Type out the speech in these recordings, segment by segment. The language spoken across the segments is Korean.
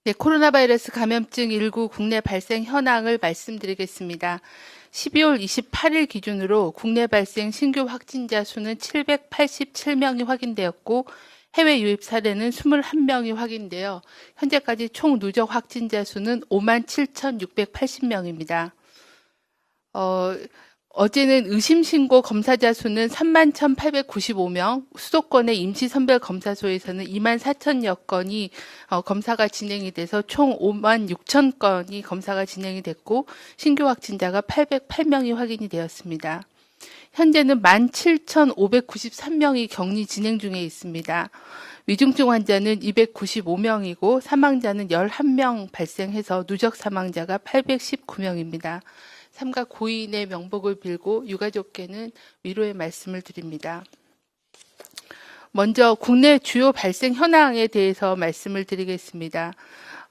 네, 코로나 바이러스 감염증 19 국내 발생 현황을 말씀드리겠습니다. 12월 28일 기준으로 국내 발생 신규 확진자 수는 787명이 확인되었고 해외 유입 사례는 21명이 확인되어 현재까지 총 누적 확진자 수는 57,680명입니다. 어제는 의심신고 검사자 수는 31,895명, 수도권의 임시선별검사소에서는 24,000여 건이 검사가 진행이 돼서 총 56,000건이 검사가 진행이 됐고 신규 확진자가 808명이 확인이 되었습니다. 현재는 17,593명이 격리 진행 중에 있습니다. 위중증 환자는 295명이고 사망자는 11명 발생해서 누적 사망자가 819명입니다. 삼가 고인의 명복을 빌고 유가족께는 위로의 말씀을 드립니다. 먼저 국내 주요 발생 현황에 대해서 말씀을 드리겠습니다.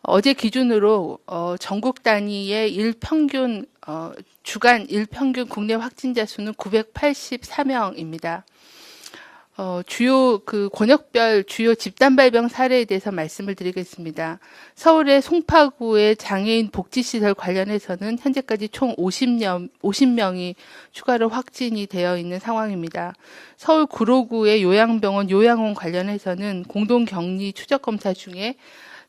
어제 기준으로 전국 단위의 주간 일평균 국내 확진자 수는 984명입니다. 주요 권역별 주요 집단 발병 사례에 대해서 말씀을 드리겠습니다. 서울의 송파구의 장애인 복지시설 관련해서는 현재까지 총 50명이 추가로 확진이 되어 있는 상황입니다. 서울 구로구의 요양병원 요양원 관련해서는 공동격리 추적검사 중에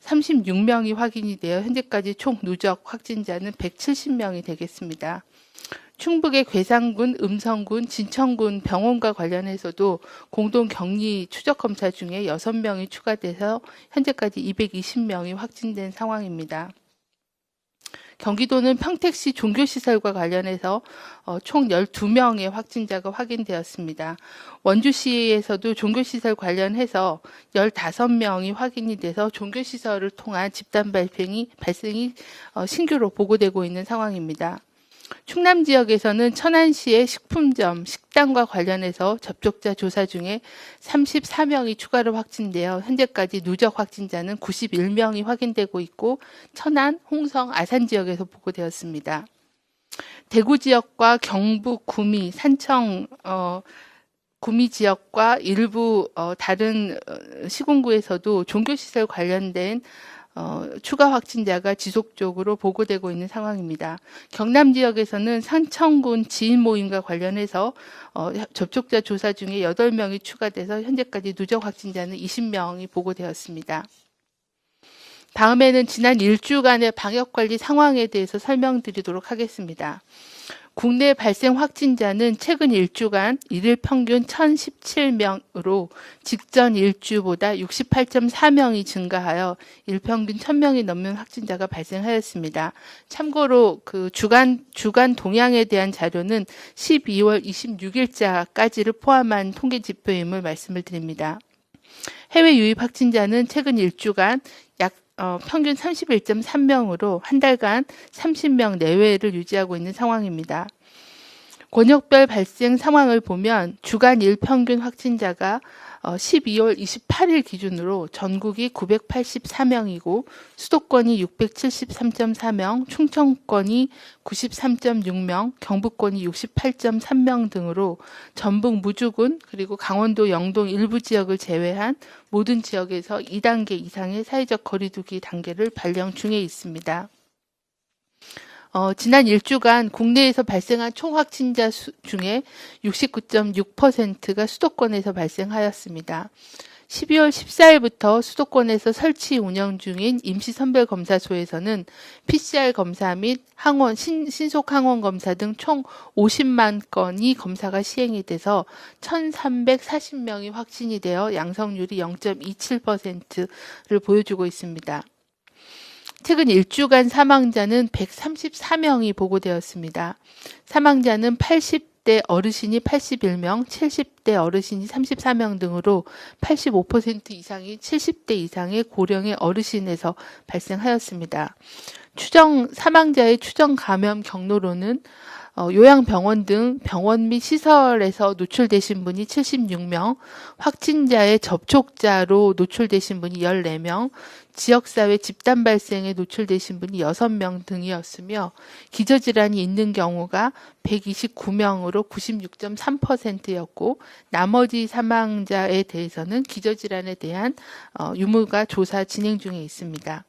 36명이 확인이 되어 현재까지 총 누적 확진자는 170명이 되겠습니다. 충북의 괴산군, 음성군, 진천군 병원과 관련해서도 공동격리 추적검사 중에 6명이 추가돼서 현재까지 220명이 확진된 상황입니다. 경기도는 평택시 종교시설과 관련해서 총 12명의 확진자가 확인되었습니다. 원주시에서도 종교시설 관련해서 15명이 확인이 돼서 종교시설을 통한 집단 발생이 신규로 보고되고 있는 상황입니다. 충남 지역에서는 천안시의 식품점, 식당과 관련해서 접촉자 조사 중에 34명이 추가로 확진되어 현재까지 누적 확진자는 91명이 확인되고 있고 천안, 홍성, 아산 지역에서 보고되었습니다. 대구 지역과 경북, 구미, 산청, 구미 지역과 일부 다른 시군구에서도 종교시설 관련된 추가 확진자가 지속적으로 보고되고 있는 상황입니다. 경남 지역에서는 산청군 지인 모임과 관련해서 접촉자 조사 중에 8명이 추가돼서 현재까지 누적 확진자는 20명이 보고되었습니다. 다음에는 지난 일주간의 방역관리 상황에 대해서 설명드리도록 하겠습니다. 국내 발생 확진자는 최근 일주간 일일 평균 1,017명으로 직전 일주보다 68.4명이 증가하여 일평균 1,000명이 넘는 확진자가 발생하였습니다. 참고로 주간 동향에 대한 자료는 12월 26일자까지를 포함한 통계 지표임을 말씀을 드립니다. 해외 유입 확진자는 최근 일주간 약 평균 31.3명으로 한 달간 30명 내외를 유지하고 있는 상황입니다. 권역별 발생 상황을 보면 주간 일평균 확진자가 12월 28일 기준으로 전국이 984명이고 수도권이 673.4명, 충청권이 93.6명, 경북권이 68.3명 등으로 전북 무주군 그리고 강원도 영동 일부 지역을 제외한 모든 지역에서 2단계 이상의 사회적 거리두기 단계를 발령 중에 있습니다. 지난 일주간 국내에서 발생한 총 확진자 중에 69.6%가 수도권에서 발생하였습니다. 12월 14일부터 수도권에서 설치 운영 중인 임시선별검사소에서는 PCR 검사 및 신속 항원 검사 등 총 50만 건이 검사가 시행이 돼서 1,340명이 확진이 되어 양성률이 0.27%를 보여주고 있습니다. 최근 일주간 사망자는 134명이 보고되었습니다. 사망자는 80대 어르신이 81명, 70대 어르신이 34명 등으로 85% 이상이 70대 이상의 고령의 어르신에서 발생하였습니다. 사망자의 추정 감염 경로로는 요양병원 등 병원 및 시설에서 노출되신 분이 76명, 확진자의 접촉자로 노출되신 분이 14명, 지역사회 집단 발생에 노출되신 분이 6명 등이었으며 기저질환이 있는 경우가 129명으로 96.3%였고 나머지 사망자에 대해서는 기저질환에 대한 유무가 조사 진행 중에 있습니다.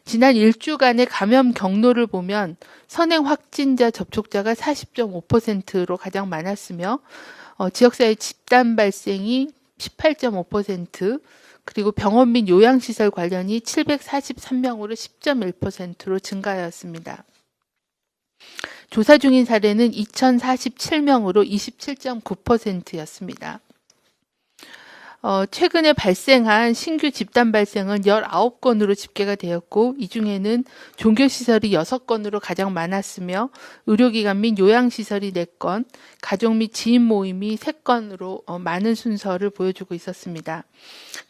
지난 일주간의 감염 경로를 보면 선행 확진자 접촉자가 40.5%로 가장 많았으며 지역사회 집단 발생이 18.5%, 그리고 병원 및 요양시설 관련이 743명으로 10.1%로 증가하였습니다. 조사 중인 사례는 2047명으로 27.9%였습니다. 최근에 발생한 신규 집단 발생은 19건으로 집계가 되었고, 이 중에는 종교시설이 6건으로 가장 많았으며 의료기관 및 요양시설이 4건, 가족 및 지인 모임이 3건으로 많은 순서를 보여주고 있었습니다.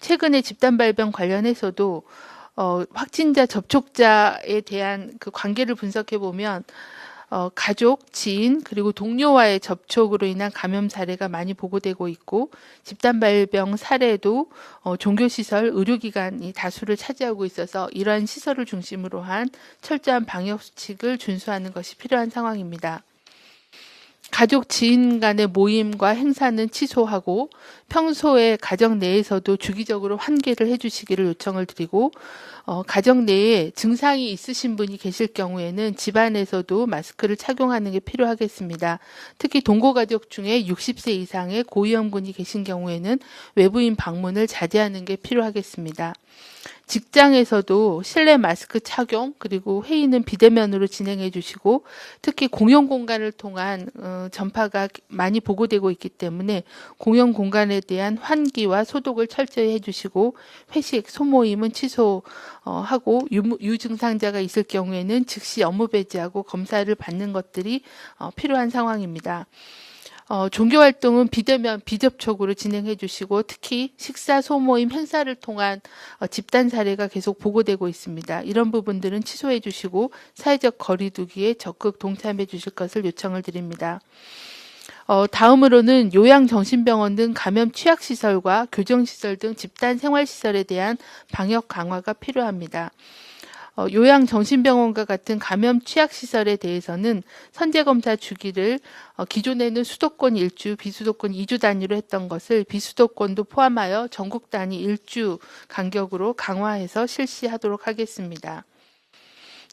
최근에 집단 발병 관련해서도 확진자 접촉자에 대한 그 관계를 분석해 보면 가족, 지인, 그리고 동료와의 접촉으로 인한 감염 사례가 많이 보고되고 있고, 집단 발병 사례도 종교시설, 의료기관이 다수를 차지하고 있어서 이러한 시설을 중심으로 한 철저한 방역수칙을 준수하는 것이 필요한 상황입니다. 가족, 지인 간의 모임과 행사는 취소하고 평소에 가정 내에서도 주기적으로 환기를 해주시기를 요청을 드리고, 가정 내에 증상이 있으신 분이 계실 경우에는 집안에서도 마스크를 착용하는 게 필요하겠습니다. 특히 동거가족 중에 60세 이상의 고위험군이 계신 경우에는 외부인 방문을 자제하는 게 필요하겠습니다. 직장에서도 실내 마스크 착용, 그리고 회의는 비대면으로 진행해 주시고, 특히 공용 공간을 통한 전파가 많이 보고되고 있기 때문에 공용 공간에 대한 환기와 소독을 철저히 해 주시고, 회식, 소모임은 취소하고, 유증상자가 있을 경우에는 즉시 업무 배제하고 검사를 받는 것들이 필요한 상황입니다. 종교활동은 비대면, 비접촉으로 진행해 주시고, 특히 식사, 소모임, 행사를 통한 집단 사례가 계속 보고되고 있습니다. 이런 부분들은 취소해 주시고 사회적 거리두기에 적극 동참해 주실 것을 요청을 드립니다. 다음으로는 요양정신병원 등 감염 취약시설과 교정시설 등 집단 생활시설에 대한 방역 강화가 필요합니다. 요양정신병원과 같은 감염 취약시설에 대해서는 선제검사 주기를 기존에는 수도권 1주, 비수도권 2주 단위로 했던 것을 비수도권도 포함하여 전국 단위 1주 간격으로 강화해서 실시하도록 하겠습니다.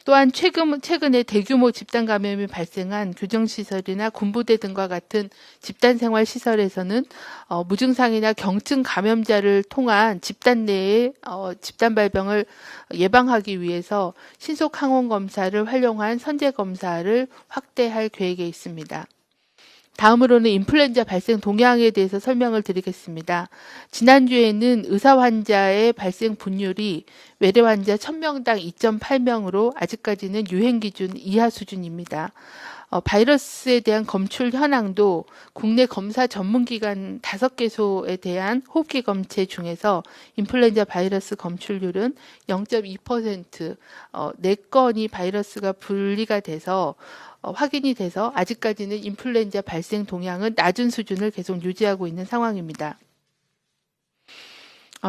또한 최근에 대규모 집단 감염이 발생한 교정시설이나 군부대 등과 같은 집단생활시설에서는 무증상이나 경증 감염자를 통한 집단 내의 집단 발병을 예방하기 위해서 신속 항원 검사를 활용한 선제 검사를 확대할 계획에 있습니다. 다음으로는 인플루엔자 발생 동향에 대해서 설명을 드리겠습니다. 지난주에는 의사 환자의 발생 분율이 외래 환자 1000명당 2.8명으로 아직까지는 유행 기준 이하 수준입니다. 바이러스에 대한 검출 현황도 국내 검사 전문기관 5개소에 대한 호흡기 검체 중에서 인플루엔자 바이러스 검출률은 0.2%, 4건이 바이러스가 분리가 돼서 확인이 돼서 아직까지는 인플루엔자 발생 동향은 낮은 수준을 계속 유지하고 있는 상황입니다.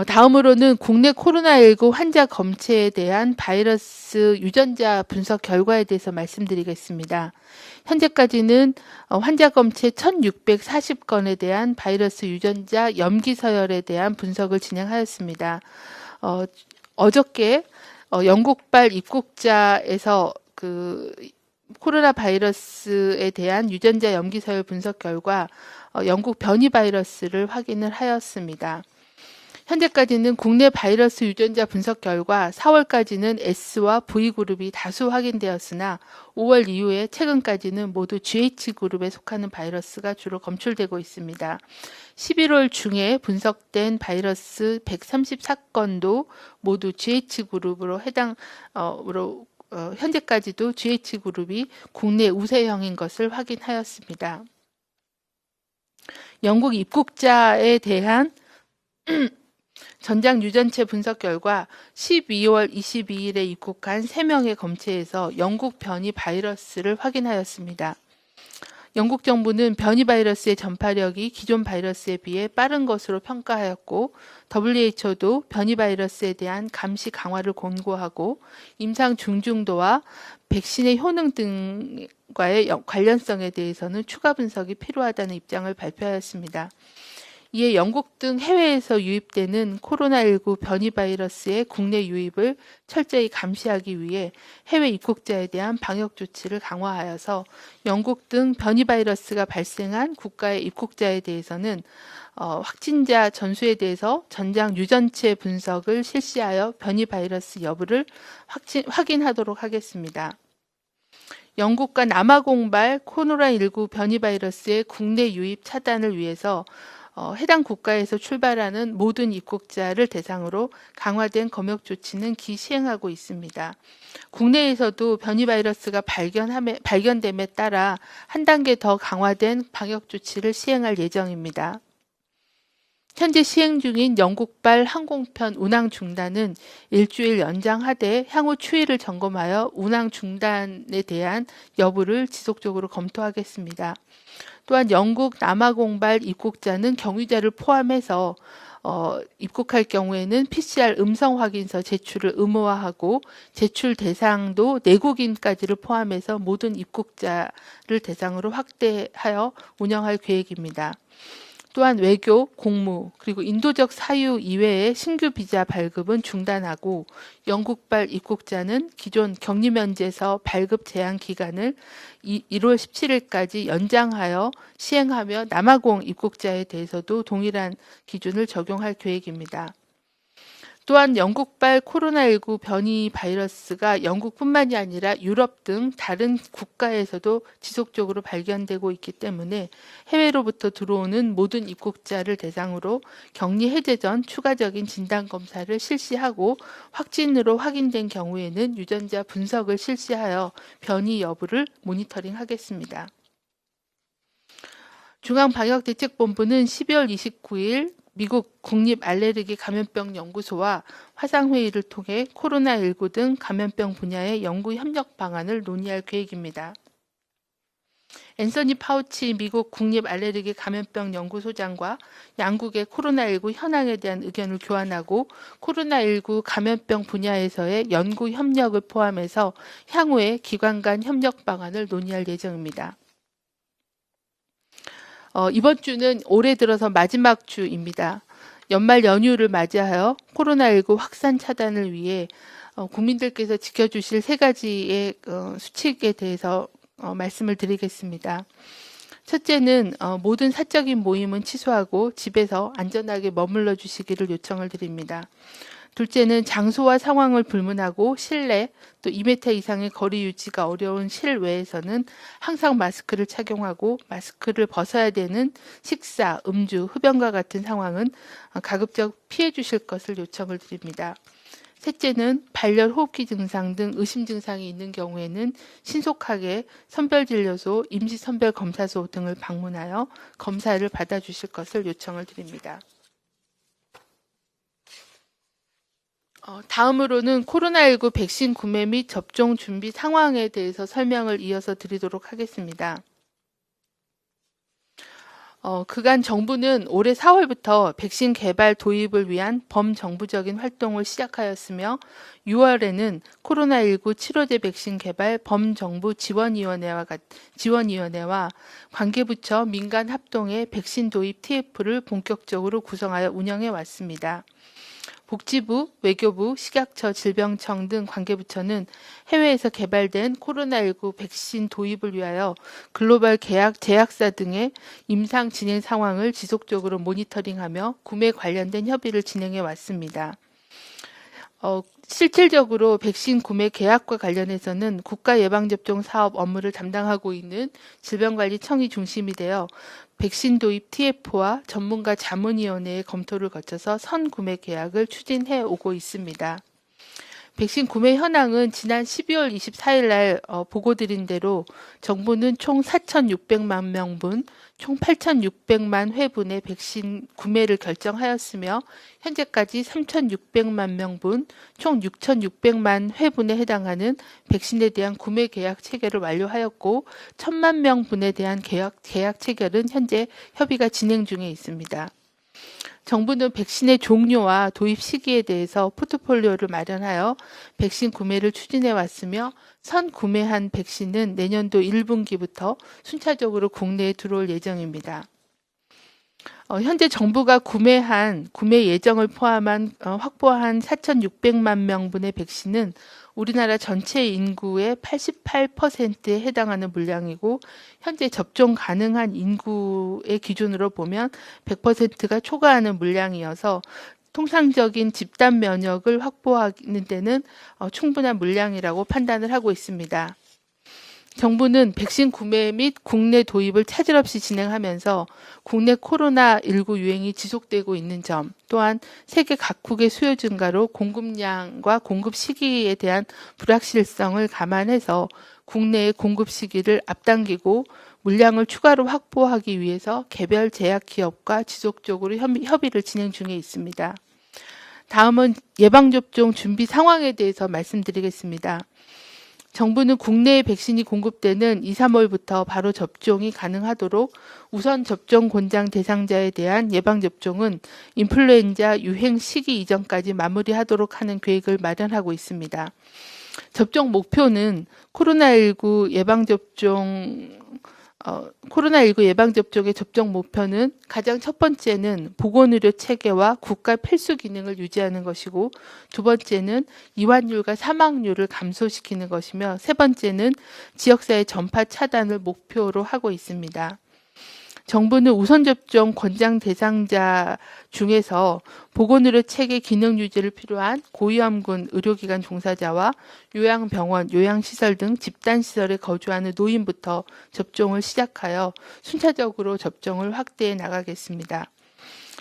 다음으로는 국내 코로나19 환자 검체에 대한 바이러스 유전자 분석 결과에 대해서 말씀드리겠습니다. 현재까지는 환자 검체 1640건에 대한 바이러스 유전자 염기 서열에 대한 분석을 진행하였습니다. 어저께 영국발 입국자에서 코로나 바이러스에 대한 유전자 염기 서열 분석 결과 영국 변이 바이러스를 확인을 하였습니다. 현재까지는 국내 바이러스 유전자 분석 결과 4월까지는 S와 V그룹이 다수 확인되었으나 5월 이후에 최근까지는 모두 GH그룹에 속하는 바이러스가 주로 검출되고 있습니다. 11월 중에 분석된 바이러스 134건도 모두 GH그룹으로 현재까지도 GH그룹이 국내 우세형인 것을 확인하였습니다. 영국 입국자에 대한 전장 유전체 분석 결과 12월 22일에 입국한 3명의 검체에서 영국 변이 바이러스를 확인하였습니다. 영국 정부는 변이 바이러스의 전파력이 기존 바이러스에 비해 빠른 것으로 평가하였고, WHO도 변이 바이러스에 대한 감시 강화를 권고하고 임상 중증도와 백신의 효능 등과의 관련성에 대해서는 추가 분석이 필요하다는 입장을 발표하였습니다. 이에 영국 등 해외에서 유입되는 코로나19 변이 바이러스의 국내 유입을 철저히 감시하기 위해 해외 입국자에 대한 방역 조치를 강화하여서 영국 등 변이 바이러스가 발생한 국가의 입국자에 대해서는 확진자 전수에 대해서 전장 유전체 분석을 실시하여 변이 바이러스 여부를 확인하도록 하겠습니다. 영국과 남아공발 코로나19 변이 바이러스의 국내 유입 차단을 위해서 해당 국가에서 출발하는 모든 입국자를 대상으로 강화된 검역 조치는 시행하고 있습니다. 국내에서도 변이 바이러스가 발견됨에 따라 한 단계 더 강화된 방역 조치를 시행할 예정입니다. 현재 시행 중인 영국발 항공편 운항 중단은 일주일 연장하되 향후 추이를 점검하여 운항 중단에 대한 여부를 지속적으로 검토하겠습니다. 또한 영국 남아공발 입국자는 경위자를 포함해서 입국할 경우에는 PCR 음성 확인서 제출을 의무화하고 제출 대상도 내국인까지를 포함해서 모든 입국자를 대상으로 확대하여 운영할 계획입니다. 또한 외교, 공무, 그리고 인도적 사유 이외의 신규 비자 발급은 중단하고 영국발 입국자는 기존 격리면제서 발급 제한 기간을 1월 17일까지 연장하여 시행하며 남아공 입국자에 대해서도 동일한 기준을 적용할 계획입니다. 또한 영국발 코로나19 변이 바이러스가 영국뿐만이 아니라 유럽 등 다른 국가에서도 지속적으로 발견되고 있기 때문에 해외로부터 들어오는 모든 입국자를 대상으로 격리 해제 전 추가적인 진단검사를 실시하고 확진으로 확인된 경우에는 유전자 분석을 실시하여 변이 여부를 모니터링하겠습니다. 중앙방역대책본부는 12월 29일 미국 국립알레르기 감염병 연구소와 화상회의를 통해 코로나19 등 감염병 분야의 연구 협력 방안을 논의할 계획입니다. 앤서니 파우치 미국 국립알레르기 감염병 연구소장과 양국의 코로나19 현황에 대한 의견을 교환하고 코로나19 감염병 분야에서의 연구 협력을 포함해서 향후의 기관 간 협력 방안을 논의할 예정입니다. 이번 주는 올해 들어서 마지막 주입니다. 연말 연휴를 맞이하여 코로나19 확산 차단을 위해 국민들께서 지켜주실 3가지의 수칙에 대해서 말씀을 드리겠습니다. 첫째는 모든 사적인 모임은 취소하고 집에서 안전하게 머물러 주시기를 요청을 드립니다. 둘째는 장소와 상황을 불문하고 실내 또 2m 이상의 거리 유지가 어려운 실외에서는 항상 마스크를 착용하고 마스크를 벗어야 되는 식사, 음주, 흡연과 같은 상황은 가급적 피해 주실 것을 요청을 드립니다. 셋째는 발열, 호흡기 증상 등 의심 증상이 있는 경우에는 신속하게 선별진료소, 임시선별검사소 등을 방문하여 검사를 받아주실 것을 요청을 드립니다. 다음으로는 코로나19 백신 구매 및 접종 준비 상황에 대해서 설명을 이어서 드리도록 하겠습니다. 그간 정부는 올해 4월부터 백신 개발 도입을 위한 범정부적인 활동을 시작하였으며 6월에는 코로나19 치료제 백신 개발 범정부 지원위원회와 관계부처 민간 합동의 백신 도입 TF를 본격적으로 구성하여 운영해 왔습니다. 복지부, 외교부, 식약처, 질병청 등 관계부처는 해외에서 개발된 코로나19 백신 도입을 위하여 글로벌 제약사 등의 임상 진행 상황을 지속적으로 모니터링하며 구매 관련된 협의를 진행해 왔습니다. 실질적으로 백신 구매 계약과 관련해서는 국가예방접종 사업 업무를 담당하고 있는 질병관리청이 중심이 되어 백신 도입 TF와 전문가 자문위원회의 검토를 거쳐서 선구매 계약을 추진해 오고 있습니다. 백신 구매 현황은 지난 12월 24일 날 보고드린 대로 정부는 총 4,600만 명분, 총 8,600만 회분의 백신 구매를 결정하였으며 현재까지 3,600만 명분, 총 6,600만 회분에 해당하는 백신에 대한 구매 계약 체결을 완료하였고 1,000만 명분에 대한 계약 체결은 현재 협의가 진행 중에 있습니다. 정부는 백신의 종류와 도입 시기에 대해서 포트폴리오를 마련하여 백신 구매를 추진해 왔으며 선구매한 백신은 내년도 1분기부터 순차적으로 국내에 들어올 예정입니다. 현재 정부가 구매 예정을 포함한 확보한 4,600만 명분의 백신은 우리나라 전체 인구의 88%에 해당하는 물량이고, 현재 접종 가능한 인구의 기준으로 보면 100%가 초과하는 물량이어서 통상적인 집단 면역을 확보하는 데는 충분한 물량이라고 판단을 하고 있습니다. 정부는 백신 구매 및 국내 도입을 차질 없이 진행하면서 국내 코로나19 유행이 지속되고 있는 점, 또한 세계 각국의 수요 증가로 공급량과 공급 시기에 대한 불확실성을 감안해서 국내의 공급 시기를 앞당기고 물량을 추가로 확보하기 위해서 개별 제약 기업과 지속적으로 협의를 진행 중에 있습니다. 다음은 예방접종 준비 상황에 대해서 말씀드리겠습니다. 정부는 국내에 백신이 공급되는 2, 3월부터 바로 접종이 가능하도록 우선 접종 권장 대상자에 대한 예방접종은 인플루엔자 유행 시기 이전까지 마무리하도록 하는 계획을 마련하고 있습니다. 접종 목표는 코로나19 예방접종의 접종 목표는 가장 첫 번째는 보건의료 체계와 국가 필수 기능을 유지하는 것이고, 두 번째는 이완율과 사망률을 감소시키는 것이며, 세 번째는 지역사회 전파 차단을 목표로 하고 있습니다. 정부는 우선 접종 권장 대상자 중에서 보건의료 체계 기능 유지를 필요한 고위험군 의료기관 종사자와 요양병원, 요양시설 등 집단시설에 거주하는 노인부터 접종을 시작하여 순차적으로 접종을 확대해 나가겠습니다.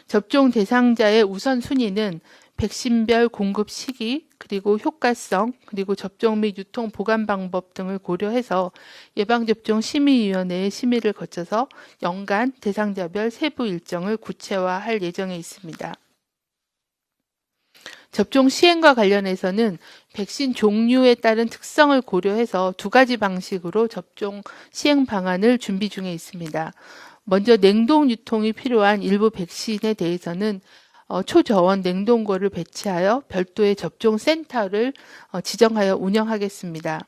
접종 대상자의 우선순위는 백신별 공급 시기, 그리고 효과성, 그리고 접종 및 유통 보관 방법 등을 고려해서 예방접종 심의위원회의 심의를 거쳐서 연간 대상자별 세부 일정을 구체화할 예정에 있습니다. 접종 시행과 관련해서는 백신 종류에 따른 특성을 고려해서 두 가지 방식으로 접종 시행 방안을 준비 중에 있습니다. 먼저 냉동 유통이 필요한 일부 백신에 대해서는 초저온 냉동고를 배치하여 별도의 접종센터를 지정하여 운영하겠습니다.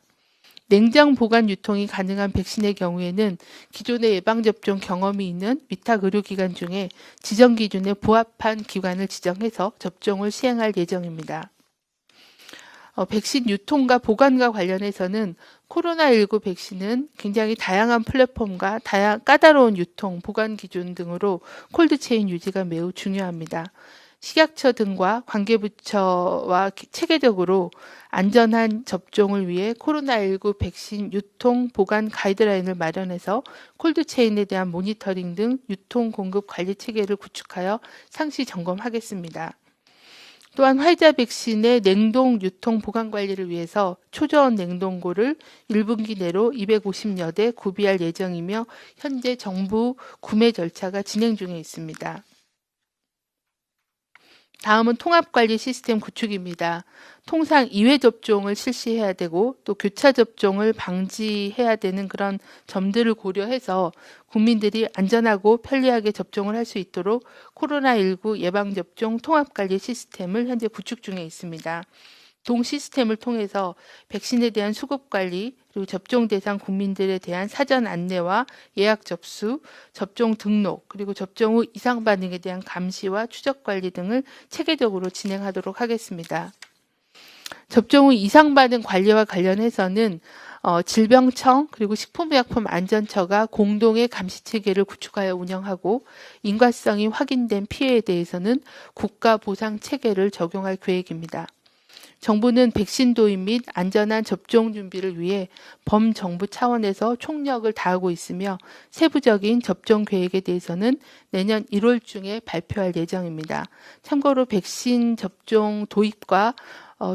냉장 보관 유통이 가능한 백신의 경우에는 기존의 예방접종 경험이 있는 위탁 의료기관 중에 지정 기준에 부합한 기관을 지정해서 접종을 시행할 예정입니다. 백신 유통과 보관과 관련해서는 코로나19 백신은 굉장히 다양한 플랫폼과 까다로운 유통, 보관 기준 등으로 콜드체인 유지가 매우 중요합니다. 식약처 등과 관계부처와 체계적으로 안전한 접종을 위해 코로나19 백신 유통, 보관 가이드라인을 마련해서 콜드체인에 대한 모니터링 등 유통 공급 관리 체계를 구축하여 상시 점검하겠습니다. 또한 화이자 백신의 냉동 유통 보관 관리를 위해서 초저온 냉동고를 1분기 내로 250여 대 구비할 예정이며, 현재 정부 구매 절차가 진행 중에 있습니다. 다음은 통합관리 시스템 구축입니다. 통상 2회 접종을 실시해야 되고 또 교차 접종을 방지해야 되는 그런 점들을 고려해서 국민들이 안전하고 편리하게 접종을 할 수 있도록 코로나19 예방접종 통합관리 시스템을 현재 구축 중에 있습니다. 동 시스템을 통해서 백신에 대한 수급 관리, 그리고 접종 대상 국민들에 대한 사전 안내와 예약 접수, 접종 등록, 그리고 접종 후 이상 반응에 대한 감시와 추적 관리 등을 체계적으로 진행하도록 하겠습니다. 접종 후 이상 반응 관리와 관련해서는 질병청 그리고 식품의약품안전처가 공동의 감시 체계를 구축하여 운영하고, 인과성이 확인된 피해에 대해서는 국가 보상 체계를 적용할 계획입니다. 정부는 백신 도입 및 안전한 접종 준비를 위해 범정부 차원에서 총력을 다하고 있으며, 세부적인 접종 계획에 대해서는 내년 1월 중에 발표할 예정입니다. 참고로 백신 접종 도입과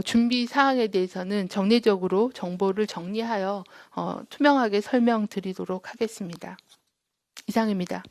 준비 사항에 대해서는 정례적으로 정보를 정리하여 투명하게 설명드리도록 하겠습니다. 이상입니다.